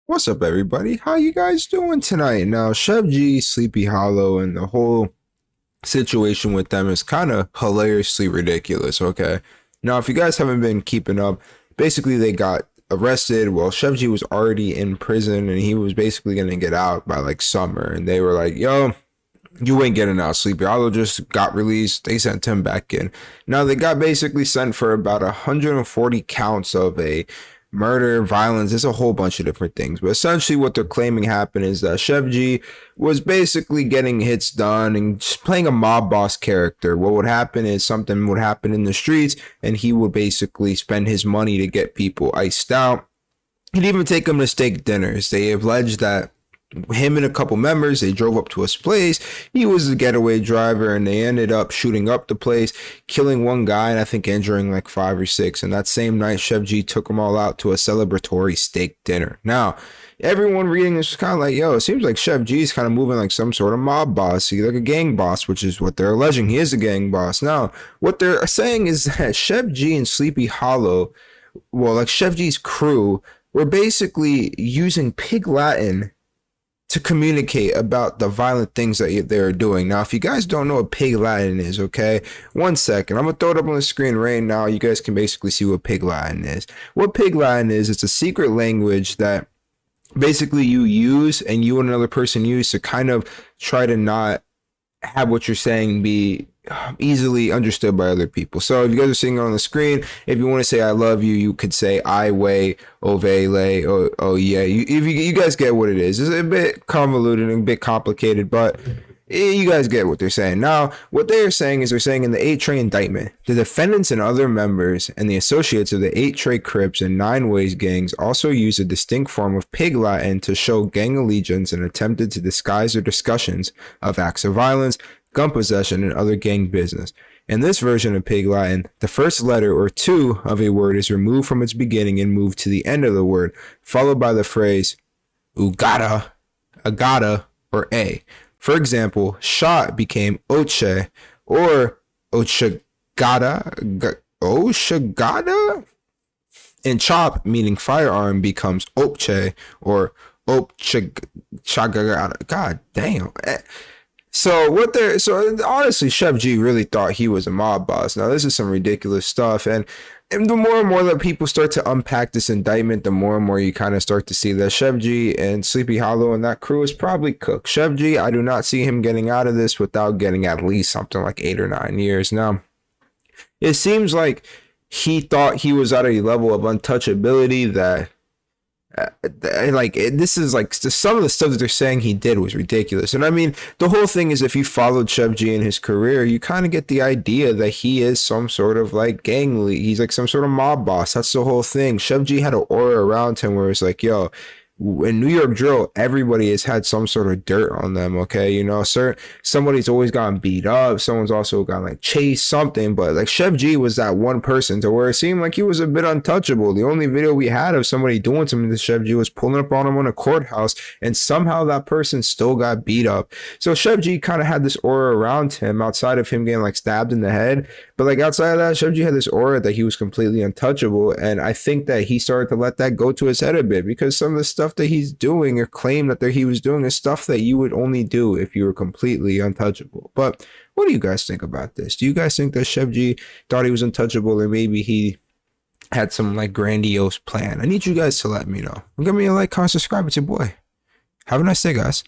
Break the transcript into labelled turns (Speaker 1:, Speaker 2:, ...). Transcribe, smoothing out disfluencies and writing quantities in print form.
Speaker 1: What's up, everybody? How you guys doing tonight? Now, Sheff G, Sleepy Hollow, and the whole situation with them is kind of hilariously ridiculous, okay? Now, if you guys haven't been keeping up, basically they got arrested. Well, Sheff G was already in prison, and he was basically going to get out by, like, summer. And they were like, yo, you ain't getting out. Sleepy Hollow just got released. They sent him back in. Now, they got basically sent for about 140 counts of a murder, violence. There's a whole bunch of different things. But essentially, what they're claiming happened is that Sheff G was basically getting hits done and just playing a mob boss character. What would happen is something would happen in the streets, and he would basically spend his money to get people iced out. He'd even take them to steak dinners. They alleged that him and a couple members, they drove up to his place. He was the getaway driver, and they ended up shooting up the place, killing one guy, and I think injuring like 5 or 6. And that same night, Sheff G took them all out to a celebratory steak dinner. Now, everyone reading this was kind of like, yo, it seems like Sheff G is kind of moving like some sort of mob boss. He's like a gang boss, which is what they're alleging. He is a gang boss. Now, what they're saying is that Sheff G and Sleepy Hollow, well, like Sheff G's crew, were basically using Pig Latin to communicate about the violent things that they're doing. Now, if you guys don't know what Pig Latin is, okay, 1 second. I'm going to throw it up on the screen right now. You guys can basically see what Pig Latin is. What Pig Latin is, it's a secret language that basically you use and you and another person use to kind of try to not have what you're saying be easily understood by other people. So if you guys are seeing it on the screen, if you want to say I love you, you could say I way ove lay oh yeah. You guys get what it is. It's a bit convoluted and a bit complicated, but you guys get what they're saying. Now, what they're saying is they're saying in the 8 Tray indictment, the defendants and other members and the associates of the 8 Tray Crips and 9 Ways gangs also used a distinct form of Pig Latin to show gang allegiance and attempted to disguise their discussions of acts of violence, gun possession, and other gang business. In this version of Pig Latin, the first letter or two of a word is removed from its beginning and moved to the end of the word, followed by the phrase ugata, agata, or a. For example, shot became oche or oshagada, and chop, meaning firearm, becomes opche or opchagada. God damn. So honestly, Sheff G really thought he was a mob boss. Now this is some ridiculous stuff, and the more and more that people start to unpack this indictment, the more and more you kind of start to see that Sheff G and Sleepy Hollow and that crew is probably cooked. Sheff G, I do not see him getting out of this without getting at least something like 8 or 9 years. Now, it seems like he thought he was at a level of untouchability that this is like some of the stuff that they're saying he did was ridiculous. And I mean, the whole thing is, if you followed Sheff G in his career, you kind of get the idea that he is some sort of like gang lead. He's like some sort of mob boss. That's the whole thing. Sheff G had an aura around him where it's like, yo, in New York drill, everybody has had some sort of dirt on them. Okay, you know, sir, somebody's always gotten beat up. Someone's also gotten like chased, something. But like Sheff G was that one person to where it seemed like he was a bit untouchable. The only video we had of somebody doing something to Sheff G was pulling up on him on a courthouse, and somehow that person still got beat up. So Sheff G kind of had this aura around him outside of him getting like stabbed in the head. But like outside of that, Sheff G had this aura that he was completely untouchable. And I think that he started to let that go to his head a bit, because some of the stuff that he's doing or claim that he was doing is stuff that you would only do if you were completely untouchable. But what do you guys think about this? Do you guys think that Sheff G thought he was untouchable, or maybe he had some like grandiose plan? I need you guys to let me know. Give me a like, comment, subscribe. It's your boy. Have a nice day, guys.